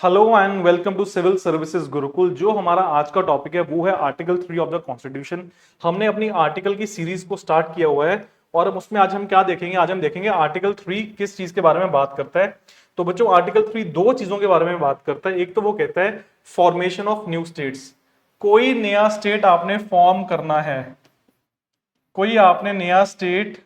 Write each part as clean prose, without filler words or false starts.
Hello and welcome to civil services Gurukul. जो हमारा आज का टॉपिक है वो है आर्टिकल 3 ऑफ द कॉन्स्टिट्यूशन। हमने अपनी आर्टिकल की सीरीज को स्टार्ट किया हुआ है और उसमें आज हम क्या देखेंगे, आज हम देखेंगे आर्टिकल 3 किस चीज के बारे में बात करता है। तो बच्चों, आर्टिकल 3 दो चीजों के बारे में बात करता है। एक तो वो कहता है फॉर्मेशन ऑफ न्यू स्टेट्स, कोई नया स्टेट आपने फॉर्म करना है, कोई आपने नया स्टेट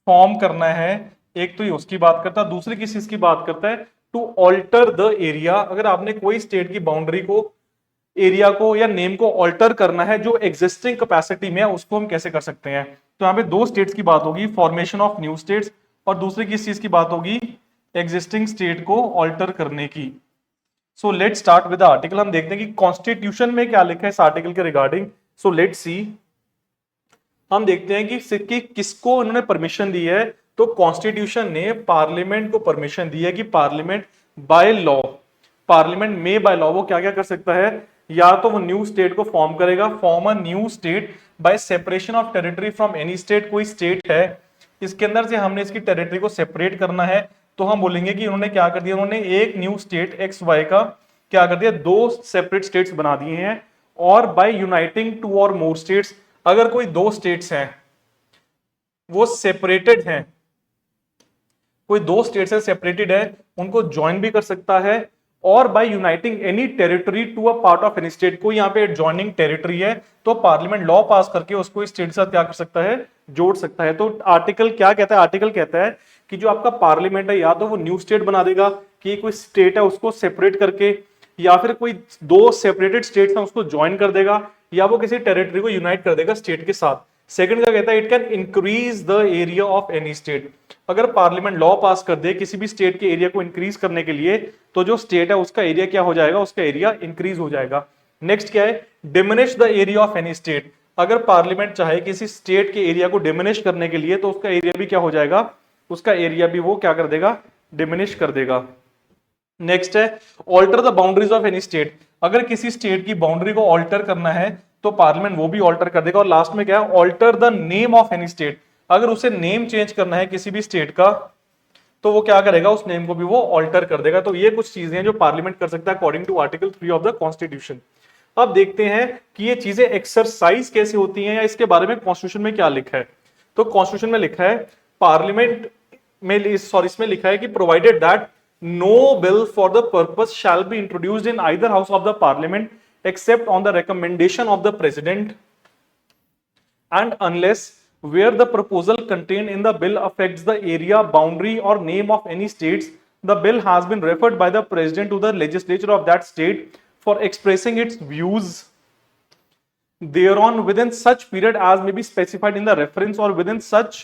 फॉर्म करना है। एक तो ये उसकी बात करता है, दूसरी किस चीज की बात करता है, टू ऑल्टर द एरिया। अगर आपने कोई स्टेट की बाउंड्री को, एरिया को या नेम को ऑल्टर करना है जो एग्जिस्टिंग कैपेसिटी में है, उसको हम कैसे कर सकते हैं। तो यहाँ पे दो स्टेट्स की बात होगी, फॉर्मेशन ऑफ न्यू स्टेट्स, और दूसरी किस चीज की बात होगी, एग्जिस्टिंग स्टेट को ऑल्टर करने की। So let start with the article. हम देखते हैं कि कॉन्स्टिट्यूशन में क्या लिखा है इस आर्टिकल के रिगार्डिंग। सो लेट सी, हम देखते हैं कि किसको इन्होंने परमिशन दी है। तो कॉन्स्टिट्यूशन ने पार्लियामेंट को परमिशन दी है कि पार्लियामेंट बाय लॉ, पार्लियामेंट में बाय लॉ वो क्या क्या कर सकता है, या तो वो न्यू स्टेट को फॉर्म करेगा, form a new state by separation of territory from any state. कोई स्टेट है, इसके अंदर से हमने इसकी टेरिटरी को सेपरेट करना है, तो हम बोलेंगे कि उन्होंने क्या कर दिया, उन्होंने एक न्यू स्टेट एक्स वाई का क्या कर दिया, दो सेपरेट स्टेट्स बना दिए हैं। और बाय यूनाइटिंग टू और मोर स्टेट्स, अगर कोई दो स्टेट्स हैं वो सेपरेटेड हैं, कोई दो स्टेट से सेपरेटेड है, उनको ज्वाइन भी कर सकता है। और by uniting any territory to a part of any state, कोई यहाँ पे एडजॉइनिंग टेरिटरी है तो पार्लियामेंट लॉ पास करके उसको इस स्टेट के साथ क्या कर सकता है, जोड़ सकता है। तो आर्टिकल क्या कहता है, आर्टिकल कहता है कि जो आपका पार्लियामेंट है या तो वो न्यू स्टेट बना देगा कि कोई स्टेट है उसको सेपरेट करके, या फिर कोई दो सेपरेटेड स्टेट्स हैं उसको ज्वाइन कर देगा, या वो किसी टेरिटरी को यूनाइट कर देगा स्टेट के साथ। सेकंड का कहता है it can increase the area of any state. अगर पार्लियामेंट लॉ पास कर दे किसी भी स्टेट के एरिया को इंक्रीज करने के लिए, तो जो स्टेट है उसका एरिया क्या हो जाएगा, उसका एरिया इंक्रीज हो जाएगा। नेक्स्ट क्या है, diminish the area of any state. अगर पार्लियामेंट चाहे किसी स्टेट के एरिया को डिमिनिश करने के लिए, तो उसका एरिया भी क्या हो जाएगा, उसका एरिया भी वो क्या कर देगा, डिमिनिश कर देगा। नेक्स्ट है alter the boundaries of any state. अगर किसी स्टेट की बाउंड्री को ऑल्टर करना है तो पार्लियामेंट वो भी ऑल्टर कर देगा। और लास्ट में क्या है, alter the name of any state. अगर उसे नेम चेंज करना है किसी भी स्टेट का, तो वो क्या करेगा, उस नेम को भी वो ऑल्टर कर देगा। तो ये कुछ चीजें हैं जो पार्लियामेंट कर सकता है according to article 3 of the constitution. अब देखते हैं कि ये चीजें एक्सरसाइज कैसे होती हैं, या इसके बारे में कॉन्स्टिट्यूशन में क्या लिखा है। तो कॉन्स्टिट्यूशन में लिखा है, पार्लियामेंट में, सॉरी इसमें लिखा है कि provided that no bill for the purpose shall be introduced in either house of the parliament except on the recommendation of the president, and unless where the proposal contained in the bill affects the area, boundary or name of any states, the bill has been referred by the president to the legislature of that state for expressing its views thereon within such period as may be specified in the reference, or within such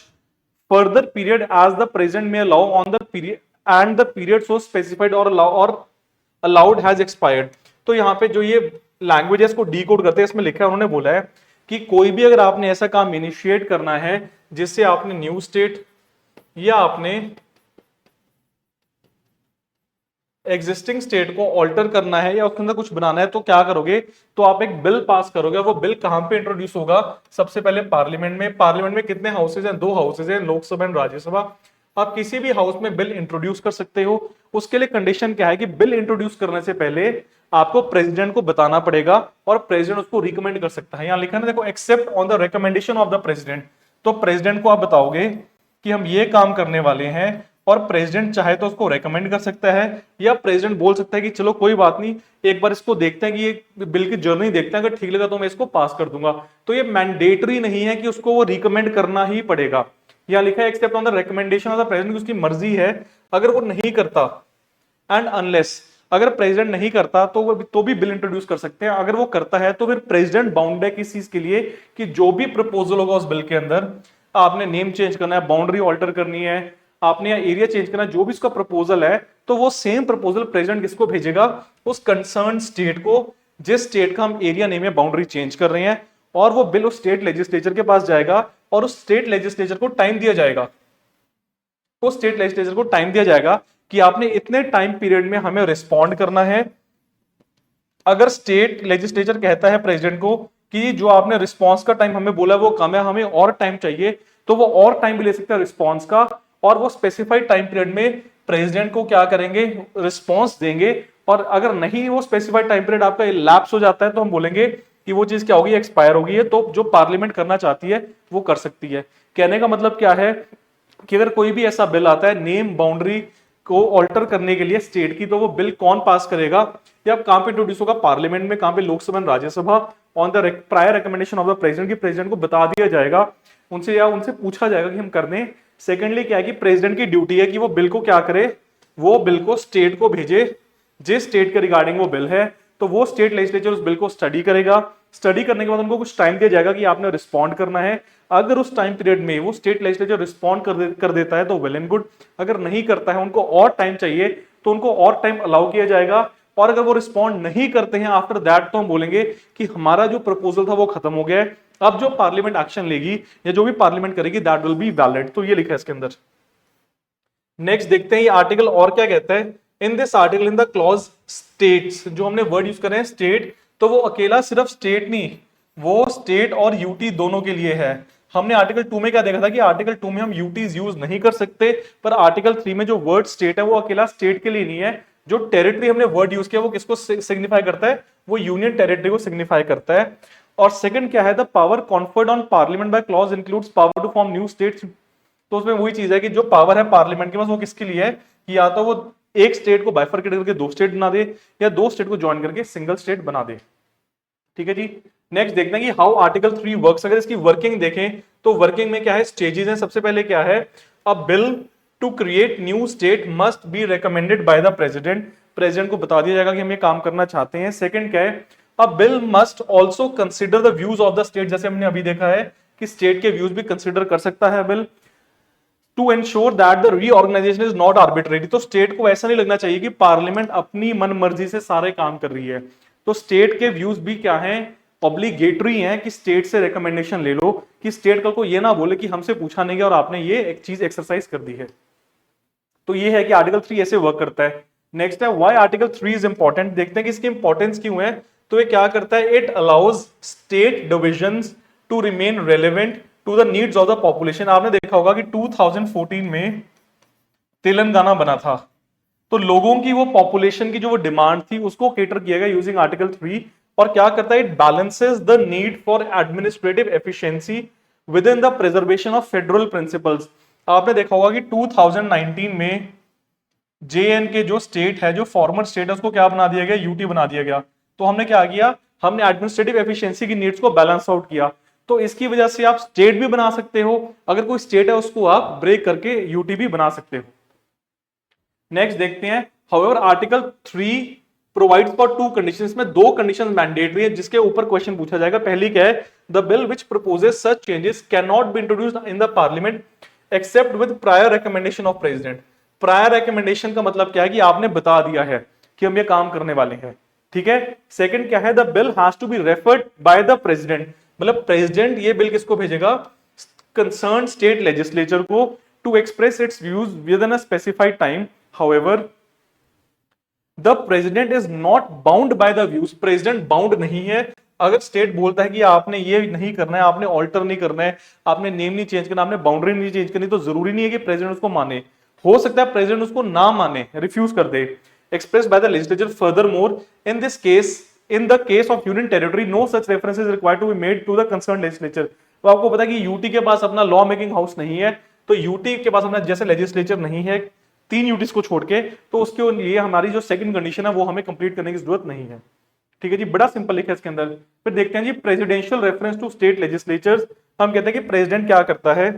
further period as the president may allow on the period and the period so specified or allowed has expired। तो यहाँ पे जो ये languages को decode करते हैं, इसमें लिखा है, उन्होंने बोला है कि कोई भी अगर आपने ऐसा काम इनिशिएट करना है जिससे आपने न्यू स्टेट या आपने एग्जिस्टिंग स्टेट को ऑल्टर करना है या उसके अंदर कुछ बनाना है, तो क्या करोगे, तो आप एक बिल पास करोगे। वो बिल कहां पे इंट्रोड्यूस होगा, सबसे पहले पार्लियामेंट में। पार्लियामेंट में कितने हाउसेज हैं, दो हाउसेज हैं, लोकसभा एंड राज्यसभा। आप किसी भी हाउस में बिल इंट्रोड्यूस कर सकते हो। उसके लिए कंडीशन क्या है कि बिल इंट्रोड्यूस करने से पहले आपको प्रेसिडेंट को बताना पड़ेगा और प्रेसिडेंट उसको रिकमेंड कर सकता है। यहां लिखा है देखो, except on the recommendation of the president. तो प्रेसिडेंट को आप बताओगे कि हम ये काम करने वाले हैं, और प्रेसिडेंट चाहे तो उसको रेकमेंड कर सकता है, या प्रेसिडेंट बोल सकता है कि चलो कोई बात नहीं, एक बार इसको देखते हैं कि ये बिल की जर्नी देखते हैं, अगर ठीक लगा तो मैं इसको पास कर दूंगा। तो ये मैंडेटरी नहीं है कि उसको वो रिकमेंड करना ही पड़ेगा। यहां लिखा है except on the recommendation of the president, उसकी मर्जी है। अगर वो नहीं करता, एंड अनलेस, अगर प्रेसिडेंट नहीं करता तो वो तो भी बिल इंट्रोड्यूस कर सकते हैं। अगर वो करता है तो फिर प्रेसिडेंट बाउंड है किस चीज के लिए, कि जो भी प्रपोजल होगा उस बिल के अंदर, आपने नेम चेंज करना है, बाउंड्री ऑल्टर करनी है, आपने एरिया चेंज करना है, जो भी उसका प्रपोजल है, तो वो सेम प्रपोजल प्रेसिडेंट किसको भेजेगा, उस कंसर्न स्टेट को, जिस स्टेट का हम एरिया नेम या बाउंड्री चेंज कर रहे हैं। और वो बिल उस स्टेट लेजिस्लेचर के पास जाएगा, और उस स्टेट लेजिस्लेचर को टाइम दिया जाएगा, उस स्टेट लेजिस्लेचर को टाइम दिया जाएगा कि आपने इतने टाइम पीरियड में हमें रिस्पॉन्ड करना है। अगर स्टेट लेजिस्लेचर कहता है प्रेसिडेंट को कि जो आपने रिस्पॉन्स का टाइम हमें बोला वो कम है, हमें और टाइम चाहिए, तो वो और टाइम भी ले सकता है रिस्पॉन्स का, और वो स्पेसिफाइड टाइम पीरियड में प्रेसिडेंट को क्या करेंगे, रिस्पॉन्स देंगे, और अगर नहीं वो स्पेसिफाइड टाइम पीरियड आपका लैप्स हो जाता है तो हम बोलेंगे कि वो चीज क्या होगी, एक्सपायर होगी है। तो जो पार्लियामेंट करना चाहती है वो कर सकती है। कहने का मतलब क्या है कि अगर कोई भी ऐसा बिल आता है नेम बाउंड्री को ऑल्टर करने के लिए स्टेट की, तो वो बिल कौन पास करेगा, या कहां पे इंट्रोड्यूस होगा, पार्लियामेंट में, कहां पे, Lok Sabha and Rajya Sabha, on the prior recommendation of the president, की प्रेसिडेंट को बता दिया जाएगा उनसे, या उनसे पूछा जाएगा कि हम कर दें। सेकेंडली क्या है कि प्रेसिडेंट की ड्यूटी है कि वो बिल को क्या करे, वो बिल को स्टेट को भेजे, जिस स्टेट के रिगार्डिंग वो बिल है, तो वो स्टेट लेजिस्लेचर उस बिल को स्टडी करेगा। स्टडी करने के बाद उनको कुछ टाइम दिया जाएगा कि आपने रिस्पॉन्ड करना है। अगर उस टाइम पीरियड में वो स्टेट लेजिस्लेचर रिस्पॉन्ड कर देता है तो वेल एंड गुड, अगर नहीं करता है, उनको और टाइम चाहिए, तो उनको और टाइम अलाउ किया जाएगा। और अगर वो रिस्पॉन्ड नहीं करते हैं आफ्टर दैट, तो हम बोलेंगे कि हमारा जो प्रपोजल था वो खत्म हो गया है, अब जो पार्लियामेंट एक्शन लेगी या जो भी पार्लियामेंट करेगी दैट विल बी वैलिड। तो ये लिखा है इसके अंदर। नेक्स्ट देखते हैं ये आर्टिकल और क्या कहता है। In this article in the clause states, जो हमने वर्ड यूज कर रहे हैं स्टेट, तो वो अकेला सिर्फ स्टेट नहीं, वो स्टेट और यूटी दोनों के लिए है। हमने आर्टिकल 2 में क्या देखा था कि आर्टिकल 2 में हम यूटीज यूज नहीं कर सकते, पर आर्टिकल 3 में जो वर्ड स्टेट है वो अकेला स्टेट के लिए नहीं है। जो टेरिटरी हमने वर्ड यूज किया वो किसको सिग्निफाई करता है, वो यूनियन टेरिटरी को सिग्निफाई करता है। और सेकंड क्या है, the power conferred on parliament by clause includes power to form new states. तो उसमें वही चीज है कि जो पावर है पार्लियामेंट के पास वो किसके लिए है, कि या तो वो एक स्टेट को बाइफरकेट करके दो स्टेट बना दे, या दो स्टेट को ज्वाइन करके सिंगल स्टेट बना दे। ठीक है जी। नेक्स्ट देखते हैं कि हाउ आर्टिकल 3 वर्क्स। अगर इसकी वर्किंग देखें तो वर्किंग में क्या है, स्टेजेस हैं। सबसे पहले क्या है, a bill to create new state must be recommended by the president. President को बता दिया जाएगा कि हम ये काम करना चाहते हैं। सेकंड क्या है, a bill must also consider the views of the state. जैसे हमने अभी देखा है कि स्टेट के व्यूज भी कंसिडर कर सकता है bill. To ensure that the reorganisation is not arbitrary. तो स्टेट को ऐसा नहीं लगना चाहिए कि पार्लियामेंट अपनी मन मर्जी से सारे काम कर रही है। तो स्टेट के व्यूज भी क्या हैं, ऑब्लिगेटरी हैं, कि स्टेट से रिकमेंडेशन ले लो, कि स्टेट कल को ये ना बोले कि हमसे पूछा नहीं गया और आपने ये एक चीज एक्सरसाइज कर दी है। तो ये है कि आर्टिकल 3 ऐसे वर्क करता है। नेक्स्ट है व्हाई आर्टिकल 3 इज इंपॉर्टेंट। देखते हैं कि इसकी इंपॉर्टेंस क्यों है। तो ये क्या करता है, it allows state divisions to remain relevant to the needs of the population. आपने देखा होगा कि 2014 में तेलंगाना बना था, तो लोगों की वो पॉपुलेशन की जो वो डिमांड थी उसको केटर किया गया यूजिंग आर्टिकल 3। और क्या करता है, it balances the need for administrative efficiency with in the preservation of federal principles. आपने देखा होगा कि 2019 में JNK जो स्टेट है, जो फॉर्मर स्टेट है, उसको क्या बना दिया गया, यूटी बना दिया गया। तो हमने क्या किया, हमने एडमिनिस्ट्रेटिव एफिशिएंसी की नीड्स को बैलेंस आउट किया। तो इसकी वजह से आप स्टेट भी बना सकते हो, अगर कोई स्टेट है उसको आप ब्रेक करके यूटी भी बना सकते हो। नेक्स्ट देखते हैं, however article 3 provides for to conditions. में दो कंडीशंस मैंडेटरी है जिसके ऊपर क्वेश्चन पूछा जाएगा। पहली क्या है, the bill which proposes such changes can not be introduced in the parliament except with prior recommendation of president. Prior recommendation का मतलब क्या है कि आपने बता दिया है कि हम ये काम करने वाले हैं। ठीक है। सेकंड क्या है, the bill has to be referred by the president. मतलब प्रेसिडेंट ये बिल किसको भेजेगा, कंसर्न स्टेट लेजिस्लेचर को, to express its views within a specified time. However the president is not bound by the views. President bound नहीं है। अगर state बोलता है कि आपने ये नहीं करना है, आपने ऑल्टर नहीं करना है, आपने नेम नहीं चेंज करना, आपने बाउंड्री नहीं चेंज करनी, तो जरूरी नहीं है कि प्रेसिडेंट उसको माने। हो सकता है प्रेसिडेंट उसको ना माने, रिफ्यूज कर दे। Express by the legislature further more in this case, in the case of union territory no such reference is required to be made to the concern legislature. तो आपको पता है कि यूटी के पास अपना लॉ मेकिंग हाउस नहीं है, तो यूटी के पास अपना जैसे लेजिस्लेचर नहीं है 3 यूटीज को छोड़ के, तो उसके लिए हमारी जो सेकंड कंडीशन है वो हमें कंप्लीट करने की जरूरत नहीं है। ठीक है जी, बड़ा सिंपल लिखा है इसके अंदर। फिर देखते हैं जी presidential reference to state legislatures. हम कहते हैं कि प्रेसिडेंट क्या करता है।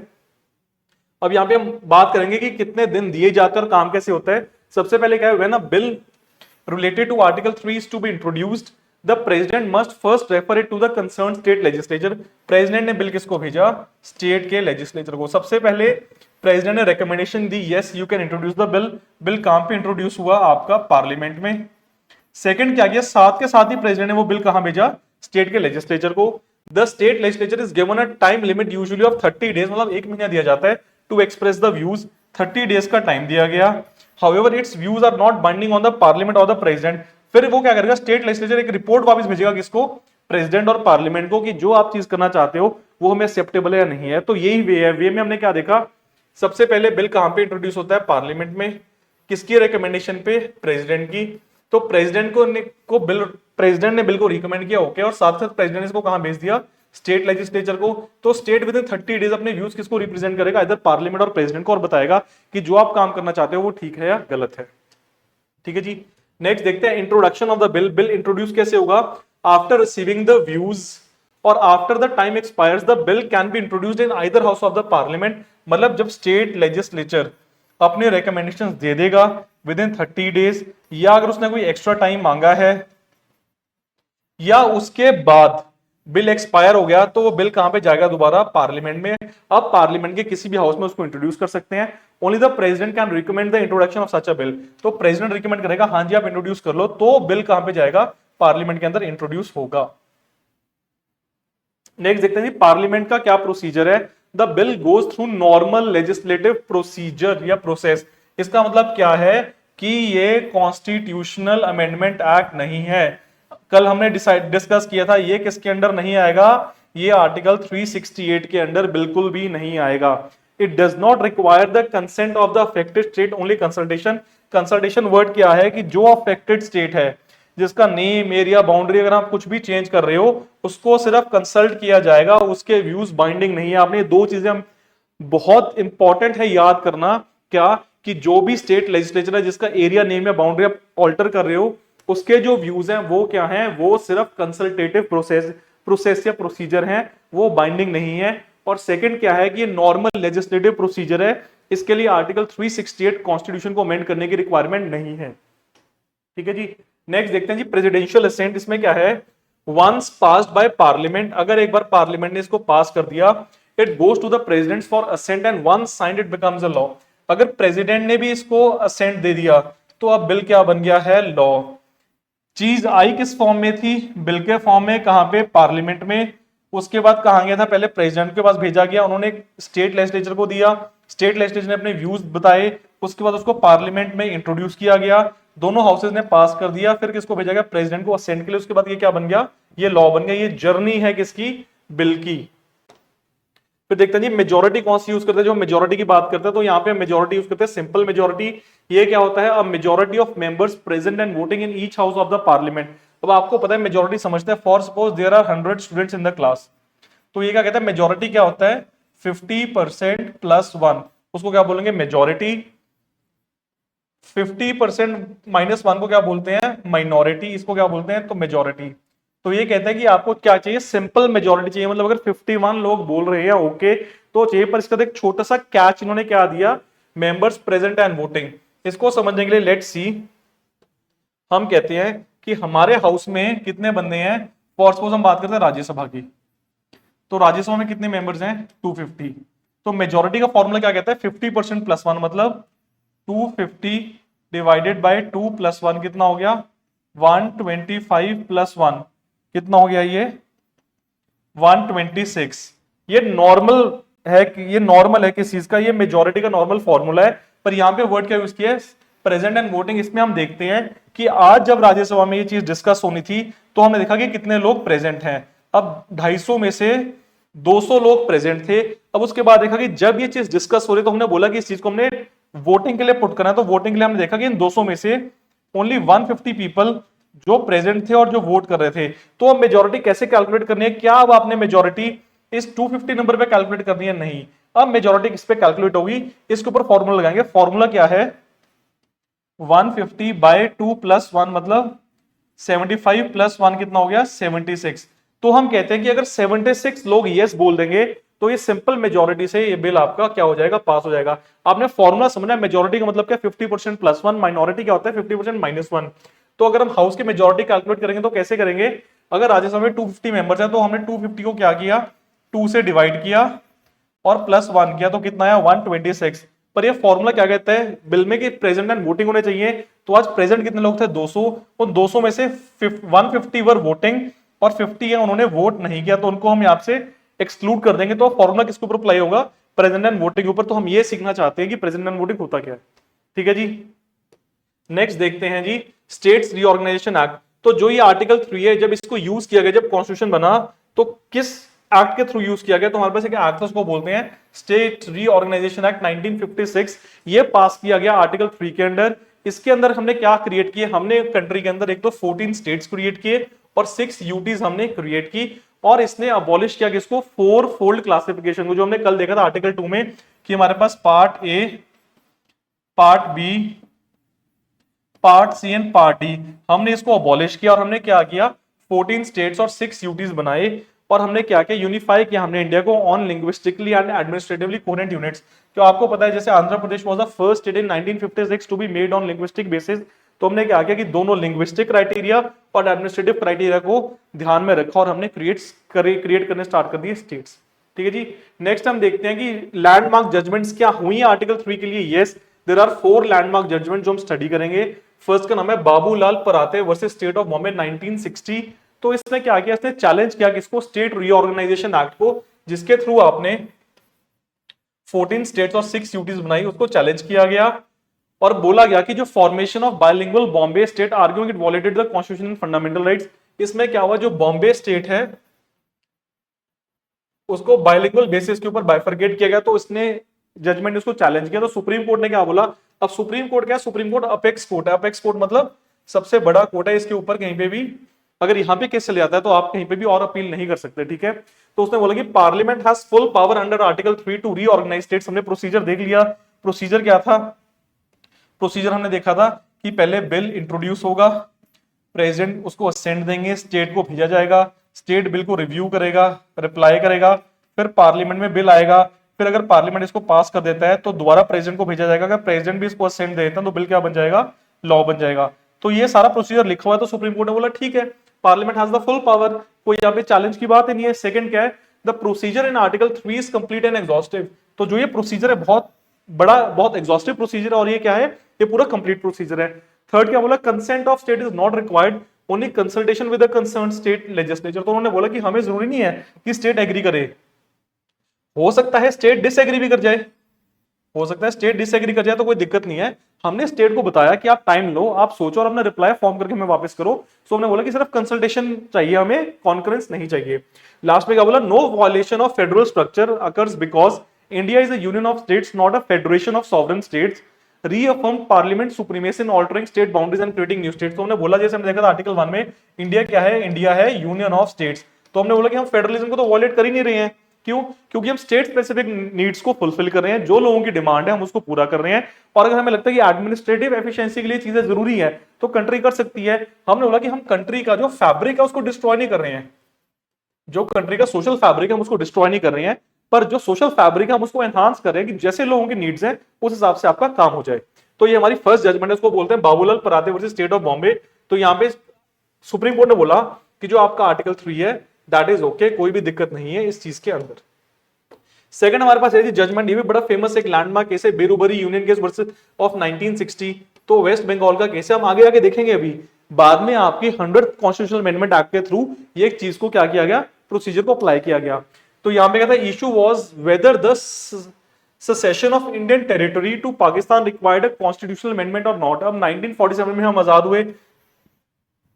अब यहां पे हम बात करेंगे कि कितने दिन दिए जाते हैं और काम कैसे होता है। सबसे पहले क्या है, when a bill related to article 3 is to be introduced, the president must first refer it to the concerned state legislature। President ने बिल किसको भेजा, स्टेट के लेजिस्लेचर को। सबसे पहले प्रेसिडेंट ने recommendation the, yes you can introduce the bill. Bill कहां पे इंट्रोड्यूस हुआ, आपका पार्लियामेंट में। सेकंड क्या किया, साथ के साथ ही प्रेसिडेंट ने वो बिल कहां भेजा, स्टेट के लेजिस्लेचर को। The state legislature is given a time limit usually of 30 days, मतलब 1 महीना दिया जाता है, to express the views. 30 days का टाइम दिया गया। However, its views are not binding on the parliament or the president। फिर वो क्या करेगा, स्टेट लेजिस्लेचर एक रिपोर्ट वापस भेजेगा किसको, प्रेसिडेंट और पार्लियामेंट को, कि जो आप चीज करना चाहते हो वो हमें एक्सेप्टेबल है या नहीं है। तो यही वे है। वे में हमने क्या देखा, सबसे पहले बिल कहां पे इंट्रोड्यूस होता है, पार्लियामेंट में। किसकी रिकमेंडेशन पे? प्रेसिडेंट की। तो प्रेसिडेंट ने बिल को रिकमेंड किया, ओके, और साथ साथ प्रेसिडेंट ने इसको कहां भेज दिया? स्टेट लेजिस्लेचर को। तो स्टेट विद इन 30 डेज अपने व्यूज किसको रिप्रेजेंट करेगा? इधर पार्लियामेंट और प्रेसिडेंट को, और बताएगा कि जो आप काम करना चाहते हो वो ठीक है या गलत है। ठीक है जी। नेक्स्ट देखते हैं introduction of the bill. Bill introduce कैसे होगा? आफ्टर रिसीविंग द व्यूज और after the time expires the bill can be introduced in either house of the parliament. मतलब जब स्टेट लेजिस्लेचर अपने रिकमेंडेशंस दे देगा विद इन 30 डेज, या अगर उसने कोई एक्स्ट्रा टाइम मांगा है, या उसके बाद बिल एक्सपायर हो गया, तो वो बिल कहां पे जाएगा? दोबारा पार्लियामेंट में। अब पार्लियामेंट के किसी भी हाउस में उसको इंट्रोड्यूस कर सकते हैं। Only the president can recommend the introduction of such a bill. तो प्रेसिडेंट रिकमेंड करेगा, हाँ जी आप इंट्रोड्यूस कर लो, तो बिल कहां पे जाएगा? पार्लियामेंट के अंदर इंट्रोड्यूस होगा। नेक्स्ट देखते हैं जी पार्लियामेंट का क्या प्रोसीजर है। The bill goes through normal legislative procedure या प्रोसेस। इसका मतलब क्या है कि ये कॉन्स्टिट्यूशनल अमेंडमेंट एक्ट नहीं है। कल हमने डिस्कस किया था, ये किसके अंडर नहीं आएगा? ये आर्टिकल 368 के अंडर बिल्कुल भी नहीं आएगा। It does not require the consent of the affected state, only consultation. Consultation word क्या है? कि जो अफेक्टेड स्टेट है, जिसका नेम, एरिया, बाउंड्री अगर आप कुछ भी चेंज कर रहे हो, उसको सिर्फ कंसल्ट किया जाएगा, उसके व्यूज बाइंडिंग नहीं है। आपने दो चीजें हम बहुत इंपॉर्टेंट है याद करना। क्या? कि जो भी स्टेट लेजिस्लेचर है जिसका एरिया, नेम या बाउंड्री आप ऑल्टर कर रहे हो, उसके जो व्यूज हैं वो क्या हैं? वो सिर्फ कंसल्टेटिव प्रोसेस या प्रोसीजर हैं, वो बाइंडिंग नहीं है। और सेकंड क्या है कि ये नॉर्मल लेजिस्लेटिव प्रोसीजर है, इसके लिए आर्टिकल 368 कॉन्स्टिट्यूशन को अमेंड करने की रिक्वायरमेंट नहीं है। ठीक है जी। नेक्स्ट देखते हैं जी प्रेसिडेंशियल असेंट। इसमें क्या है? वंस पास्ड बाय पार्लियामेंट, अगर एक बार पार्लियामेंट ने इसको पास कर दिया, it goes to the president for assent and once signed it becomes a law. अगर प्रेसिडेंट ने भी इसको असेंट दे दिया तो अब बिल क्या बन गया है? लॉ। चीज आई किस फॉर्म में थी? बिल के फॉर्म में। कहां पे? पार्लियामेंट में। उसके बाद कहां गया था? पहले प्रेसिडेंट के पास भेजा गया, उन्होंने स्टेट लेजिस्लेचर को दिया, स्टेट लेजिस्लेचर ने अपने व्यूज बताए, उसके बाद उसको पार्लियामेंट में इंट्रोड्यूस किया गया, दोनों हाउसेज ने पास कर दिया, फिर किसको भेजा गया? प्रेसिडेंट को असेंट के लिए। उसके बाद ये क्या बन गया? ये लॉ बन गया। ये जर्नी है किसकी? बिल की। फिर देखते हैं जी मेजोरिटी कौन सी यूज करते हैं। जो मेजोरिटी की बात करते हैं तो यहाँ पे मेजोरिटी यूज करते हैं सिंपल मेजोरिटी। ये क्या होता है? A majority of members present and voting in each house of the parliament. अब आपको पता है मेजोरिटी समझते हैं, for suppose there are 100 students in the class, तो ये क्या कहता है? मेजोरिटी क्या होता है? 50% प्लस 1, उसको क्या बोलेंगे? मेजोरिटी। 50% माइनस 1 को क्या बोलते हैं? माइनॉरिटी। इसको क्या बोलते हैं? तो मेजोरिटी। तो ये कहता है कि आपको क्या चाहिए? सिंपल मेजोरिटी चाहिए। मतलब अगर 51 लोग बोल रहे हैं ओके तो चाहिए, पर इसका एक छोटा सा कैच इन्होंने क्या दिया? Members present and voting. इसको समझने के लिए लेट्स सी, हम कहते हैं कि हमारे हाउस में कितने बंदे हैं? फॉर सपोज हम बात करते हैं राज्यसभा की, तो राज्यसभा में कितने मेंबर्स हैं? 250। तो मेजोरिटी का फॉर्मूला क्या कहता है? 50% प्लस 1, मतलब 250 डिवाइडेड बाय 2 प्लस 1 कितना हो गया? 125 प्लस 1 कितना हो गया? ये 126। ये नॉर्मल है कि ये नॉर्मल है किस चीज का? ये मेजोरिटी का नॉर्मल फॉर्मूला है। पर यहां पे वर्ड क्या यूज किया है? Present and voting. इसमें हम देखते हैं कि आज जब राज्यसभा में ये चीज डिस्कस होनी थी तो हमने देखा कि कितने लोग प्रेजेंट हैं। अब 250 में से 200 लोग प्रेजेंट थे। अब उसके बाद देखा कि जब ये चीज डिस्कस हो रही तो हमने बोला कि इस चीज को हमने वोटिंग के लिए पुट करना है। तो वोटिंग के लिए हमने देखा कि इन 200 में से ओनली 150 पीपल जो प्रेजेंट थे और जो वोट कर रहे थे। तो अब मेजोरिटी कैसे कैलकुलेट करनी है? क्या अब आपने मेजोरिटी इस 250 नंबर पे कैलकुलेट करनी है? नहीं। अब मेजोरिटी किस पे कैलकुलेट होगी? इसके ऊपर फॉर्मूला लगाएंगे। फॉर्मूला क्या है? 150 बाय 2 प्लस 1 मतलब 75 प्लस 1 कितना हो गया? 76। तो हम कहते हैं कि अगर 76 लोग यस बोल देंगे तो ये सिंपल मेजोरिटी से ये बिल आपका क्या हो जाएगा? पास हो जाएगा। आपने फॉर्मूला समझना है। मेजोरिटी का मतलब क्या? 50% प्लस 1। माइनॉरिटी क्या होता है? 50% माइनस 1। तो अगर हम हाउस की मेजोरिटी कैलकुलेट करेंगे तो कैसे करेंगे? अगर राज्यसभा में 250 मेंबर्स हैं तो हमने 250 को क्या किया? 2 से डिवाइड किया और प्लस 1 किया, तो कितना आया? 126। पर ये फॉर्मूला क्या कहता है बिल में कि प्रेजेंट एंड वोटिंग होने चाहिए। तो आज प्रेजेंट कितने लोग थे? 200। उन 200 में से 150 वर वोटिंग और 50 है उन्होंने वोट नहीं किया, तो उनको हम यहाँ से एक्सक्लूड कर देंगे। तो फॉर्मूला किसके ऊपर अप्लाई होगा? प्रेजेंट एंड वोटिंग के ऊपर। तो हम ये सीखना चाहते हैं कि प्रेजेंट एंड वोटिंग होता क्या है। ठीक है जी। नेक्स्ट देखते हैं जी स्टेट्स रीऑर्गेनाइजेशन एक्ट। तो जो ये आर्टिकल 3 है, जब इसको यूज किया गया, जब कॉन्स्टिट्यूशन बना, तो किस एक्ट के थ्रू यूज किया गया। तो हमारे पास एक एक्ट है, उसको बोलते हैं स्टेट रीऑर्गेनाइजेशन एक्ट 1956। ये पास किया गया आर्टिकल 3 के अंडर। इसके अंदर हमने क्या क्रिएट किए, हमने कंट्री के अंदर एक तो 14 स्टेट्स क्रिएट किए और 6 यूटीज हमने क्रिएट की, और इसने अबॉलिश किया किसको, 4 फोल्ड क्लासिफिकेशन को, जो हमने कल देखा था आर्टिकल 2 में कि हमारे पास part A, part B, part C and part D. हमने इसको अबॉलिश किया और हमने क्या किया, 14 स्टेट्स और 6 यूटीज बनाए, और हमने क्या किया, यूनिफाई किया हमने इंडिया को on linguistically and administratively coherent units. तो आपको पता है जैसे Andhra Pradesh was the first state in 1956 to be made on linguistic basis. तो हमने क्या किया कि दोनों लिंग्विस्टिक क्राइटेरिया और एडमिनिस्ट्रेटिव क्राइटेरिया को ध्यान में रखा और हमने क्रिएट करने स्टार्ट कर दिए स्टेट्स। ठीक है जी। नेक्स्ट हम देखते हैं कि लैंडमार्क जजमेंट्स क्या हुई आर्टिकल 3 के लिए। Yes, there are 4 landmark judgement जो हम स्टडी करेंगे। फर्स्ट का नाम है Babulal Parate versus state of Bombay 1960। तो इसने क्या किया, इसने चैलेंज किया किसको, स्टेट रीऑर्गेनाइजेशन एक्ट को, जिसके थ्रू आपने 14 स्टेट्स और 6 यूटीज बनाई, उसको चैलेंज किया गया और बोला गया कि जो formation of bilingual Bombay state arguing it वॉलेटेड the constitution and fundamental rights. इसमें क्या हुआ, जो बॉम्बे स्टेट है उसको बायलिंगुअल बेसिस के ऊपर बाइफरकेट किया गया, तो इसने जजमेंट उसको चैलेंज किया। तो सुप्रीम कोर्ट ने क्या बोला, अब सुप्रीम कोर्ट क्या है, सुप्रीम कोर्ट अपेक्स कोर्ट है। अपेक्स कोर्ट मतलब सबसे बड़ा कोर्ट है, इसके ऊपर कहीं पे भी अगर यहाँ पे केस चले जाता है तो आप कहीं पे भी और अपील नहीं कर सकते। ठीक है, तो उसने बोला कि parliament has full power under article 3 to reorganise states. हमने प्रोसीजर देख लिया, प्रोसीजर क्या था, प्रोसीजर हमने देखा था कि पहले बिल इंट्रोड्यूस होगा, प्रेसिडेंट उसको असेंट देंगे, स्टेट को भेजा जाएगा, स्टेट बिल को रिव्यू करेगा, रिप्लाई करेगा, फिर पार्लियामेंट में बिल आएगा, फिर अगर पार्लियामेंट इसको पास कर देता है तो दोबारा प्रेसिडेंट को भेजा जाएगा, अगर प्रेसिडेंट भी इसको असेंट देता है तो बिल क्या बन जाएगा, लॉ बन जाएगा। तो ये सारा प्रोसीजर लिखा हुआ है। तो सुप्रीम कोर्ट ने बोला ठीक है, parliament has the full power, कोई यहाँ पे चैलेंज की बात ही नहीं है। सेकंड क्या है, the procedure in article 3 is complete and exhaustive. तो जो ये प्रोसीजर है बहुत बड़ा, बहुत एग्जॉस्टिव प्रोसीजर है, और ये क्या है, ये पूरा कंप्लीट प्रोसीजर है। थर्ड क्या बोला, consent of state is not required, only consultation with the concern state legislature. तो उन्होंने बोला कि हमें जरूरी नहीं है कि स्टेट एग्री करे, हो सकता है स्टेट डिसएग्री भी कर जाए, हो सकता है स्टेट डिसएग्री कर जाए तो कोई दिक्कत नहीं है। हमने स्टेट को बताया कि आप टाइम लो, आप सोचो और अपना रिप्लाई फॉर्म करके हमें वापस करो। सो हमने बोला कि सिर्फ कंसल्टेशन चाहिए, हमें कॉन्करेंस नहीं चाहिए। लास्ट में क्या बोला, no violation of federal structure occurs because India is a union of states not a federation of sovereign states, reaffirm parliament supremacy in altering state boundaries and creating new states. तो हमने बोला, जैसे हमने देखा था आर्टिकल 1 में, India क्या है, इंडिया है यूनियन ऑफ स्टेट्स। तो हमने बोला कि हम फेडरलिज्म को तो वॉयलेट कर ही नहीं रहे हैं, क्यों, क्योंकि हम स्टेट स्पेसिफिक नीड्स को फुलफिल कर रहे हैं, जो लोगों की डिमांड है हम उसको पूरा कर रहे हैं। और अगर हमें लगता है कि एडमिनिस्ट्रेटिव एफिशिएंसी के लिए चीजें जरूरी है तो कंट्री कर सकती है। हमने बोला कि हम कंट्री का जो फैब्रिक है उसको डिस्ट्रॉय नहीं कर रहे हैं, जो कंट्री का सोशल फैब्रिक है हम उसको डिस्ट्रॉय नहीं कर रहे हैं, पर जो सोशल फैब्रिक है हम उसको एनहांस कर रहे हैं कि जैसे लोगों की नीड्स है उस हिसाब से आपका काम हो जाए। तो ये हमारी फर्स्ट जजमेंट है, उसको बोलते हैं Babulal Parate versus state of Bombay. तो यहाँ पे सुप्रीम कोर्ट ने बोला कि जो आपका आर्टिकल 3 है दैट इज ओके, कोई भी दिक्कत नहीं है इस चीज के अंदर। सेकंड हमारे पास है जजमेंट, ये भी बड़ा फेमस एक लैंडमार्क केस है, Berubari union case versus of 1960। तो वेस्ट बंगाल का केस है, हम आगे आगे देखेंगे। अभी बाद में आपकी 100th कॉन्स्टिट्यूशनल अमेंडमेंट एक्ट के थ्रू ये एक चीज को क्या किया गया, प्रोसीजर को अप्लाई किया गया। तो यहां पे कहता है issue was whether the secession of Indian territory to Pakistan required a constitutional amendment और नॉट। अब 1947 में हम आजाद हुए,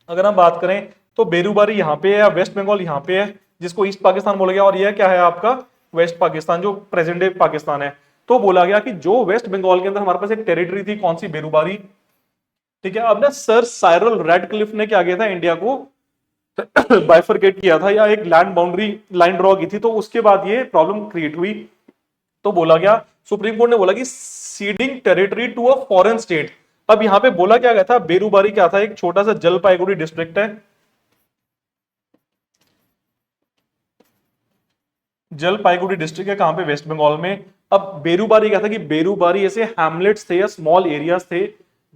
अगर हम बात करें तो बेरूबारी यहाँ पे है, वेस्ट बंगाल यहाँ पे है जिसको ईस्ट पाकिस्तान बोला गया, और यह क्या है आपका वेस्ट पाकिस्तान, जो प्रेजेंट डे पाकिस्तान है। तो बोला गया कि जो वेस्ट बंगाल के अंदर हमारे पास एक टेरिटरी थी, कौन सी, बेरूबारी। ठीक है, अब ना सर साइरल रेडक्लिफ ने क्या किया था, इंडिया को बाइफरकेट किया था या एक लैंड बाउंड्री लाइन ड्रॉ की थी, तो उसके बाद ये प्रॉब्लम क्रिएट हुई। तो बोला गया, सुप्रीम कोर्ट ने बोला कि ceding territory to a foreign state. अब यहां पे बोला क्या गया था, बेरूबारी क्या था, एक छोटा सा जलपाईगुड़ी डिस्ट्रिक्ट है, जलपाईगुड़ी डिस्ट्रिक्ट है, कहां पे, वेस्ट बंगाल में। अब बेरूबारी क्या था कि बेरूबारी ऐसे हैमलेट्स थे या स्मॉल एरियाज थे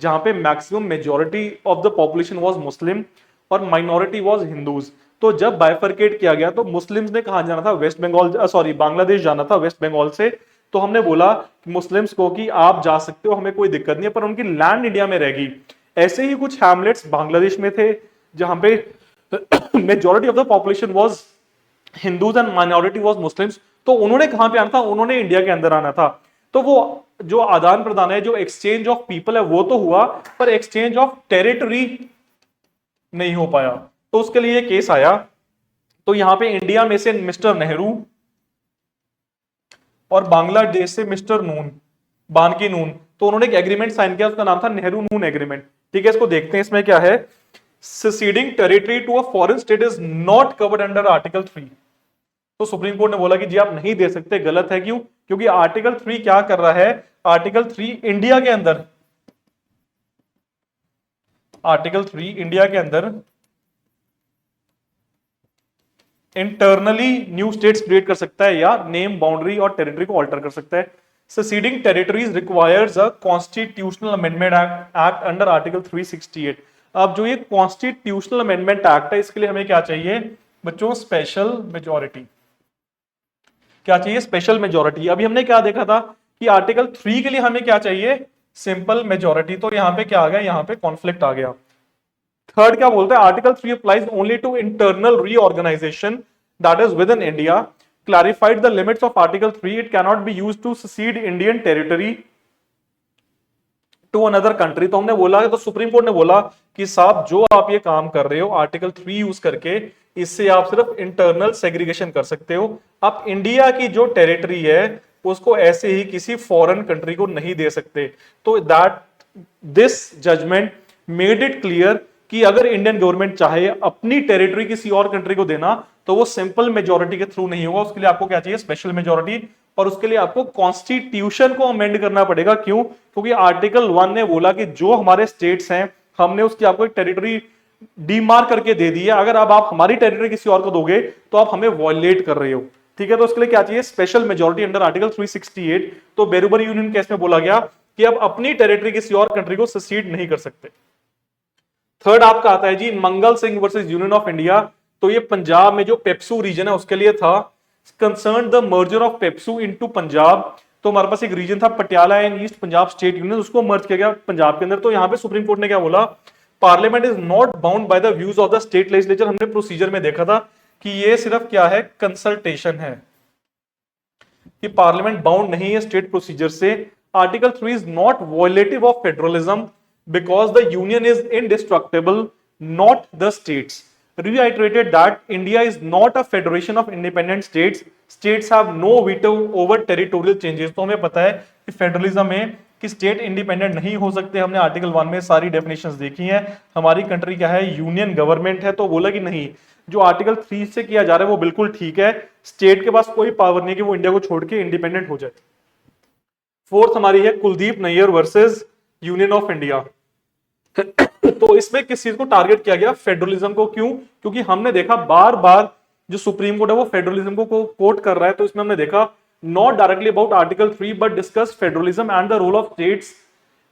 जहां पे maximum majority of the population was Muslim और माइनॉरिटी वाज हिंदूज। तो जब बाइफरकेट किया गया तो मुस्लिम्स ने कहां जाना था, वेस्ट बंगाल, सॉरी बांग्लादेश जाना था वेस्ट बंगाल से। तो हमने बोला मुस्लिम्स को कि आप जा सकते हो, हमें कोई दिक्कत नहीं है, पर उनकी लैंड इंडिया में रहेगी। ऐसे ही कुछ हैमलेट्स बांग्लादेश में थे जहां पे majority of the population was Hindus and minority was Muslims. तो उन्होंने कहां पे आना था, उन्होंने इंडिया के अंदर आना था। तो वो जो आदान प्रदान है, जो एक्सचेंज ऑफ पीपल है वो तो हुआ, पर एक्सचेंज ऑफ टेरिटरी नहीं हो पाया। तो उसके लिए केस आया तो यहां पे इंडिया में से मिस्टर नेहरू और बांग्लादेश से मिस्टर नून, बान की नून, तो उन्होंने एक एग्रीमेंट साइन किया, उसका नाम था नेहरू नून एग्रीमेंट। ठीक है, इसको देखते हैं इसमें क्या है। seceding territory to a foreign state is not covered under article 3। तो सुप्रीम कोर्ट ने बोला कि जी आप नहीं दे सकते, गलत है। क्यों? क्योंकि आर्टिकल 3 क्या कर रहा है, आर्टिकल 3 इंडिया के अंदर, आर्टिकल 3 इंडिया के अंदर इंटरनली न्यू स्टेट्स क्रिएट कर सकता है या नेम, बाउंड्री और टेरिटरी को ऑल्टर कर सकता है। seceding territories requires a constitutional amendment act under article 368। अब जो ये कॉन्स्टिट्यूशनल अमेंडमेंट एक्ट है, इसके लिए हमें क्या चाहिए बच्चों, स्पेशल मेजोरिटी। क्या चाहिए? Special majority. अभी हमने क्या देखा था कि आर्टिकल 3 के लिए हमें क्या चाहिए, सिंपल मेजोरिटी। तो यहां पे क्या आ गया, यहां पे कॉन्फ्लिक्ट आ गया। थर्ड क्या बोलता है, article 3 applies only to internal reorganisation that is within India, clarified the limits of article 3, it cannot be used to secede Indian territory to another country. तो हमने बोला, तो सुप्रीम कोर्ट ने बोला कि साहब जो आप ये काम कर रहे हो आर्टिकल 3 यूज करके, इससे आप सिर्फ इंटरनल सेग्रीगेशन कर सकते हो। आप इंडिया की जो टेरिटरी है उसको ऐसे ही किसी फॉरेन कंट्री को नहीं दे सकते। तो that this judgement made it clear कि अगर इंडियन गवर्नमेंट चाहे अपनी टेरिटरी किसी और कंट्री को देना, तो वो सिंपल मेजोरिटी के थ्रू नहीं होगा। उसके लिए आपको क्या चाहिए, स्पेशल मेजोरिटी। और उसके लिए आपको कॉन्स्टिट्यूशन को अमेंड करना पड़ेगा। क्यों? क्योंकि आर्टिकल 1 ने बोला कि जो हमारे स्टेट्स हैं, हमने उसकी आपको एक टेरिटरी डीमार्क करके दे दी है, अगर अब आप हमारी टेरिटरी किसी और को दोगे तो आप हमें वॉयलेट कर रहे हो। ठीक है, तो उसके लिए क्या चाहिए, स्पेशल मेजोरिटी अंडर आर्टिकल 368। तो बेरुबरी यूनियन केस में बोला गया कि अब अपनी टेरिटरी किसी और कंट्री को secede नहीं कर सकते। थर्ड आपका आता है जी Mangal Singh versus union of India. तो ये पंजाब में जो पेप्सू रीजन है उसके लिए था, concern the merger of PEPSU into Punjab. तो हमारे पास एक रीजन था Patiala and east Punjab state union, उसको मर्ज किया गया पंजाब के अंदर। तो यहां पे सुप्रीम कोर्ट ने क्या बोला, parliament is not bound by the views of the state legislature. हमने प्रोसीजर में देखा था कि ये सिर्फ क्या है, कंसल्टेशन है, कि पार्लियामेंट बाउंड नहीं है स्टेट प्रोसीजर से। Article 3 is not violative of federalism because the union is indestructible, not the states. Reiterated that India is not a federation of independent states. States have no veto over territorial changes। तो हमें पता है कि federalism में कि state independent नहीं हो सकते। हमने आर्टिकल 1 में सारी डेफिनेशंस देखी हैं। हमारी कंट्री क्या है, यूनियन गवर्नमेंट है। तो बोला कि नहीं, जो आर्टिकल 3 से किया जा रहा है वो बिल्कुल ठीक है, स्टेट के पास कोई पावर नहीं है कि वो इंडिया को छोड़ के इंडिपेंडेंट हो जाए। फोर्थ हमारी है Kuldip Nayar versus union of India. तो इसमें किस चीज को टारगेट किया गया, फेडरलिज्म को। क्यों? क्योंकि हमने देखा बार बार जो सुप्रीम कोर्ट है वो फेडरलिज्म को कोट कर रहा है। तो इसमें हमने देखा not directly about article 3 but discuss federalism and the role of states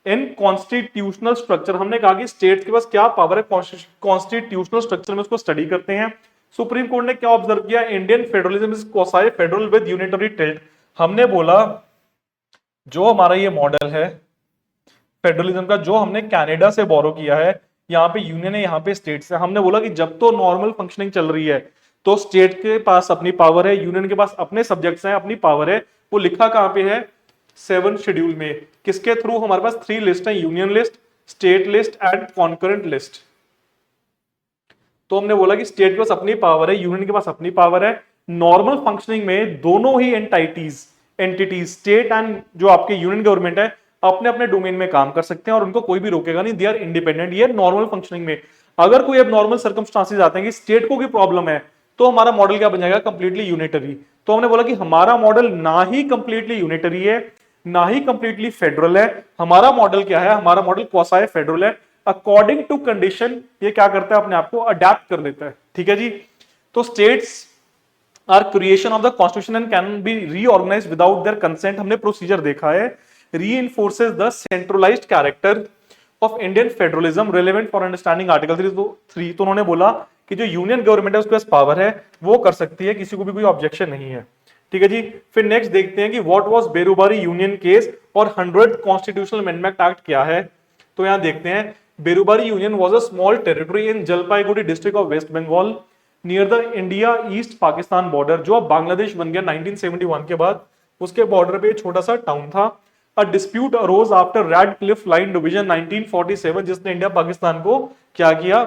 in constitutional structure. हमने कहा कि स्टेट्स के पास क्या पावर है कॉन्स्टिट्यूशनल स्ट्रक्चर में, उसको स्टडी करते हैं। सुप्रीम कोर्ट ने क्या ऑब्जर्व किया, Indian federalism is quasi federal with unitary tilt. हमने बोला जो हमारा ये मॉडल है फेडरलिज्म का, जो हमने कनाडा से बोरो किया है, यहाँ पे यूनियन है, यहाँ पे स्टेट्स है। हमने बोला कि जब तो नॉर्मल फंक्शनिंग चल रही है तो स्टेट के पास अपनी पावर है, यूनियन के पास अपने सब्जेक्ट्स हैं, अपनी पावर है। वो लिखा कहां पे है, 7 शेड्यूल में। किसके थ्रू, हमारे पास 3 लिस्ट है, union list, state list and concurrent list. तो हमने बोला कि स्टेट के पास अपनी पावर है, यूनियन के पास अपनी पावर है। नॉर्मल फंक्शनिंग में दोनों ही एंटिटीज स्टेट एंड जो आपके यूनियन गवर्नमेंट है अपने अपने डोमेन में काम कर सकते हैं और उनको कोई भी रोकेगा नहीं, दे आर इंडिपेंडेंट। ये नॉर्मल फंक्शनिंग में। अगर कोई अब नॉर्मल सर्कमस्टांसेस आते हैं कि स्टेट को भी प्रॉब्लम है, तो हमारा मॉडल क्या बन जाएगा, कंप्लीटली यूनिटरी। तो हमने बोला कि हमारा मॉडल ना ही कंप्लीटली यूनिटरी है, ना ही कंप्लीटली फेडरल है। हमारा मॉडल क्या है, हमारा मॉडल क्वासी फेडरल है। अकॉर्डिंग टू कंडीशन ये क्या करता है, अपने आप को अडेप्ट कर लेता है। ठीक है जी। तो states are creation of the constitution and can be reorganised without their consent. हमने प्रोसीजर देखा है। reinforces the centralized character of Indian federalism relevant for understanding article 3। तो उन्होंने बोला कि जो यूनियन गवर्नमेंट है उसके पास पावर है, वो कर सकती है, किसी को भी कोई ऑब्जेक्शन नहीं है। ठीक है जी। फिर नेक्स्ट देखते हैं कि what was Berubari union case और 100th कॉन्स्टिट्यूशनल अमेंडमेंट एक्ट क्या है। तो यहां देखते हैं, Berubari union was a small territory in Jalpaiguri district of West Bengal near the India East Pakistan border. जो अब बांग्लादेश बन गया 1971 के बाद, उसके बॉर्डर पे छोटा सा टाउन था। A dispute arose after Radcliffe Line Division 1947, जिसने इंडिया पाकिस्तान को क्या किया,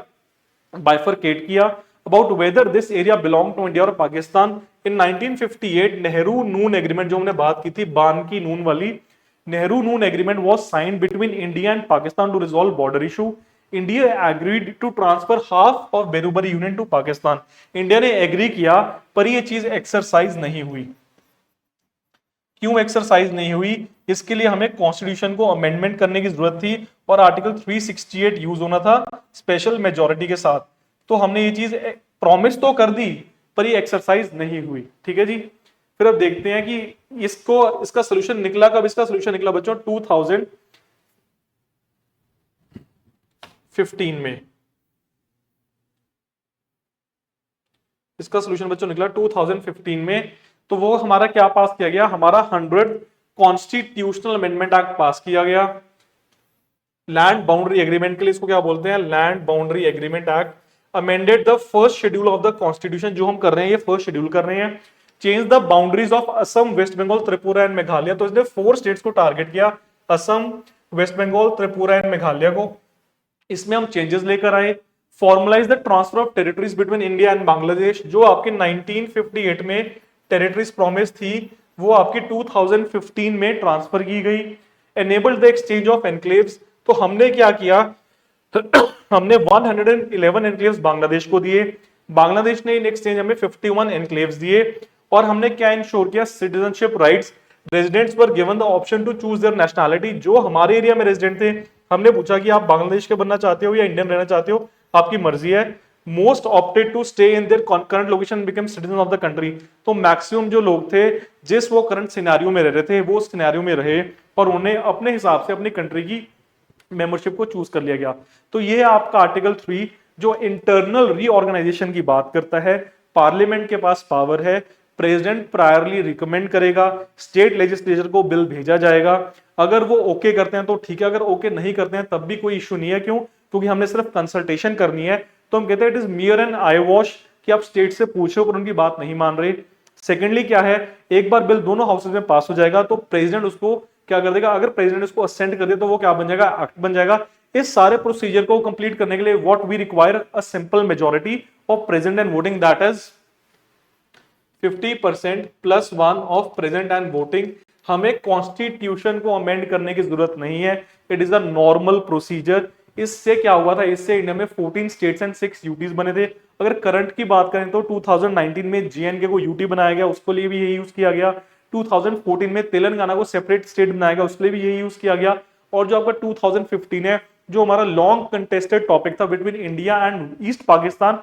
बाइफरकेट किया। About whether this area belong to India और पाकिस्तान। इन 1958 नेहरू नून एग्रीमेंट, जो हमने बात की थी बान की नून वाली, Nehru Noon agreement was signed between India and Pakistan to resolve border issue. India agreed to transfer half of Berubari union to Pakistan. India ने एग्री किया, पर यह चीज एक्सरसाइज नहीं हुई। क्यों एक्सरसाइज नहीं हुई? इसके लिए हमें कॉन्स्टिट्यूशन को अमेंडमेंट करने की जरूरत थी और आर्टिकल 368 यूज होना था स्पेशल मेजॉरिटी के साथ। तो हमने ये चीज प्रॉमिस तो कर दी, पर ये एक्सरसाइज नहीं हुई। ठीक है जी। फिर अब देखते हैं कि इसका सोल्यूशन निकला कब। इसका सोल्यूशन निकला बच्चों 2015 में। इसका सोल्यूशन बच्चों निकला 2015 में। तो वो हमारा क्या पास किया गया? हमारा 100th कॉन्स्टिट्यूशनल अमेंडमेंट एक्ट पास किया गया। लैंड बाउंड्री एग्रीमेंट के लिए इसको क्या बोलते हैं? Land boundary agreement act. Amended the first schedule of the constitution, जो हम कर रहे हैं ये फर्स्ट शेड्यूल कर रहे हैं। Change the boundaries of Assam, West Bengal, Tripura and Meghalaya. तो इसने 4 स्टेट्स को टारगेट किया, असम, वेस्ट बंगाल, त्रिपुरा एंड मेघालय को। इसमें हम चेंजेस लेकर आए। Formalise the transfer of territories between India and Bangladesh. जो आपके 1958 में टेरिटरीज प्रॉमिस थी, वो आपकी 2015 में ट्रांसफर की गई। Enabled the exchange of enclaves. तो हमने क्या किया? हमने 111 एनक्लेव्स बांग्लादेश को दिए, बांग्लादेश ने इन एक्सचेंज हमें 51 एनक्लेव्स दिए। और हमने क्या इंश्योर किया? Citizenship rights. Residents were given the option to choose their nationality. जो हमारे एरिया में रेजिडेंट थे, हमने पूछा कि आप बांग्लादेश के बनना चाहते हो या इंडियन रहना चाहते हो, आपकी मर्जी है। Most opted to stay in their current location become citizen of the country. तो मैक्सिमम जो लोग थे, जिस वो करंट सिनेरियो में रह रहे थे, वो सिनेरियो में रहे और उन्हें अपने हिसाब से अपनी कंट्री की मेंबरशिप को चूज कर लिया गया। तो ये आपका आर्टिकल 3 जो इंटरनल रीऑर्गेनाइजेशन की बात करता है। पार्लियामेंट के पास पावर है, प्रेसिडेंट प्रायरली रिकमेंड करेगा, स्टेट लेजिस्लेचर को बिल भेजा जाएगा। अगर वो ओके करते हैं तो ठीक है, अगर ओके नहीं करते हैं तब भी कोई इश्यू नहीं है। क्यों? क्योंकि हमने सिर्फ कंसल्टेशन करनी है। तो हम कहते हैं it is mere an eye wash, कि आप स्टेट से पूछो पर उनकी बात नहीं मान रहे। सेकेंडली क्या है, एक बार बिल दोनों हाउसेज में पास हो जाएगा तो प्रेसिडेंट उसको क्या कर देगा? अगर प्रेसिडेंट उसको असेंट कर दे तो वो क्या बन जाएगा? एक्ट बन जाएगा। इस सारे प्रोसीजर को कंप्लीट करने के लिए what we require a simple majority of present and voting, that is 50% +1 of present and voting. हमें कॉन्स्टिट्यूशन को अमेंड करने की जरूरत नहीं है, it is a normal procedure. इससे क्या हुआ था? इससे इंडिया में 14 स्टेट्स एंड 6 यूटीज बने थे। अगर करंट की बात करें तो 2019 में जेएनके को यूटी बनाया गया, उसके लिए भी यही यूज किया गया। 2014 में तेलंगाना को सेपरेट स्टेट बनाया गया, उसके लिए भी यही यूज किया गया। और जो आपका 2015 है, जो हमारा लॉन्ग कंटेस्टेड टॉपिक था between India and east Pakistan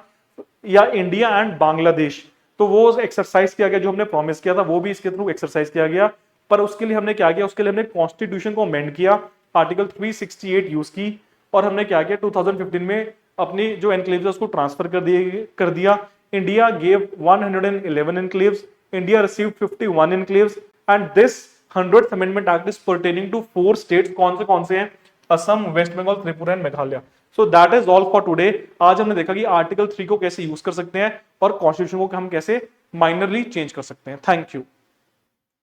या इंडिया एंड बांग्लादेश, तो वो एक्सरसाइज किया गया। जो हमने प्रॉमिस किया था वो भी इसके थ्रू एक्सरसाइज किया गया। पर उसके लिए हमने क्या किया? उसके लिए हमने कॉन्स्टिट्यूशन को अमेंड किया, आर्टिकल 368 यूज की। और हमने क्या किया? 2015 में अपनी जो एनक्लेव्स है उसको ट्रांसफर कर दिया। India gave 111 enclaves, India received 51 enclaves and this 100th amendment act is pertaining to 4 states. कौन से हैं? Assam, West Bengal, Tripura and Meghalaya. So that is all for today. आज हमने देखा कि आर्टिकल 3 को कैसे यूज कर सकते हैं और कॉन्स्टिट्यूशन को हम कैसे माइनरली चेंज कर सकते हैं। Thank you.